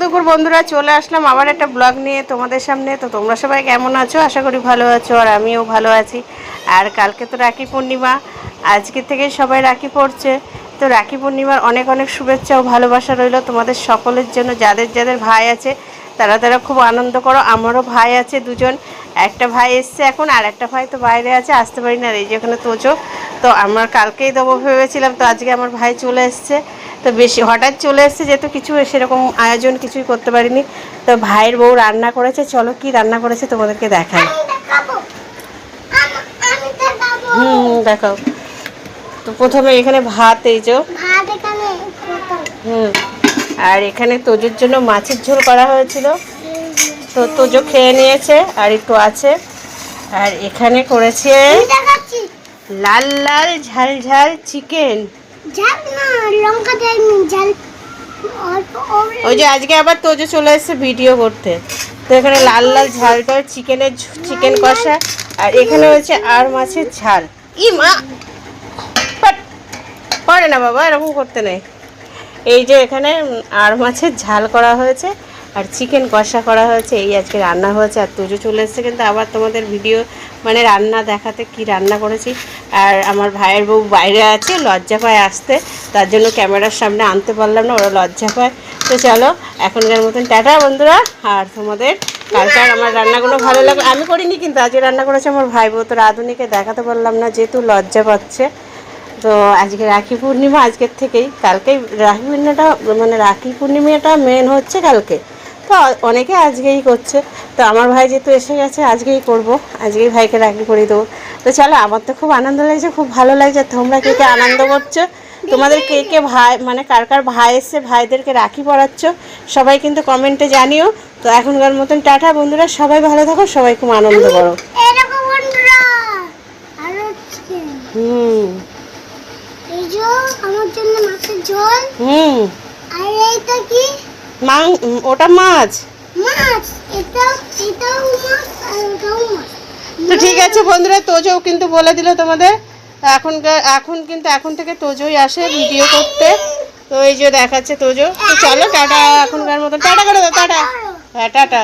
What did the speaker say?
দুপুর বন্ধুরা, চলে আসলাম আবার একটা ব্লগ নিয়ে তোমাদের সামনে। তো তোমরা সবাই কেমন আছো? আশা করি ভালো আছো, আর আমিও ভালো আছি। আর কালকে তো রাখি পূর্ণিমা, আজকে থেকে সবাই রাখি পড়ছে। তো রাখি পূর্ণিমার অনেক অনেক শুভেচ্ছা ও ভালোবাসা রইল তোমাদের সকলের জন্য। যাদের যাদের ভাই আছে তারা তারা খুব আনন্দ করো। আমারও ভাই আছে দুজন, একটা ভাই এসছে এখন, আর একটা ভাই তো বাইরে আছে, আসতে পারি না। এই যে ওখানে তোজো, তো আমার কালকেই দেবো ভেবেছিলাম, তো আজকে আমার ভাই চলে এসছে। তো বেশি হঠাৎ চলে এসছে যেহেতু কিছু সেরকম আয়োজন কিছুই করতে পারিনি। তো ভাইয়ের বউ রান্না করেছে, চলো কি রান্না করেছে তোমাদেরকে দেখাই। দেখাও। তো প্রথমে এখানে ভাত, এই যে আর এখানে তোজোর জন্য মাছের ঝোল করা হয়েছিল, তো তোজো খেয়ে নিয়েছে আর একটু আছে। আর এখানে করেছে লাল লাল ঝাল ঝাল চিকেন। ওই যে আজকে আবার তোজো চলে এসেছে ভিডিও করতে, তো এখানে লাল লাল ঝাল ঝাল চিকেন কষা, আর এখানে হচ্ছে আর মাছের ঝাল। ই মা পড়ে না বাবা, এরকম করতে নেই। এই যে এখানে আর মাছের ঝাল করা হয়েছে আর চিকেন কষা করা হয়েছে, এই আজকে রান্না হয়েছে। আর তোজো চলে এসেছে কিন্তু আবার তোমাদের ভিডিও মানে রান্না দেখাতে, কি রান্না করেছি। আর আমার ভাইয়ের বউ বাইরে আছে, লজ্জা পায় আসতে, তার জন্য ক্যামেরার সামনে আনতে পারলাম না, ওরা লজ্জা পায়। তো চলো এখনকার মতন টাটা বন্ধুরা। আর তোমাদের কালকার আমার রান্নাগুলো ভালো লাগে, আমি করিনি কিন্তু আজকে রান্না করেছে আমার ভাই বউ, তো রাঁধুনিকে দেখাতে পারলাম না যেহেতু লজ্জা পাচ্ছে। তো আজকে রাখি পূর্ণিমা, আজকের থেকেই কালকেই রাখি পূর্ণিমাটা, মানে রাখি পূর্ণিমাটা মেন হচ্ছে কালকে, তো অনেকে আজকেই করছে। তো আমার ভাই যেহেতু এসে গেছে আজকেই করব, আজকেই ভাইকে রাখি পরিয়ে দেবো। তো চলো, আমার তো খুব আনন্দ লাগছে, খুব ভালো লাগছে। তোমরা কে কে আনন্দ করছো, তোমাদের কে কে ভাই মানে কার কার ভাই এসছে, ভাইদেরকে রাখি পরাচ্ছ, সবাই কিন্তু কমেন্টে জানিও। তো এখনকার মতন টাটা বন্ধুরা, সবাই ভালো থাকো, সবাই খুব আনন্দ করো। আমার জন্য মাছের ঝোল। আর এইটা কি? ওটা মাছ। মাছ এটাও মাছ আর ওটাও মাছ। তো ঠিক আছে বন্ধুরা, তোজোও কিন্তু বলে দিল তোমাদের, এখন থেকে তোজোই আসে ভিডিও করতে। তো এই যে দেখাচ্ছে তোজো। তো চলো টাটা, এখনকার মতন টাটা করে দাও, টাটা। হ্যাঁ টাটা।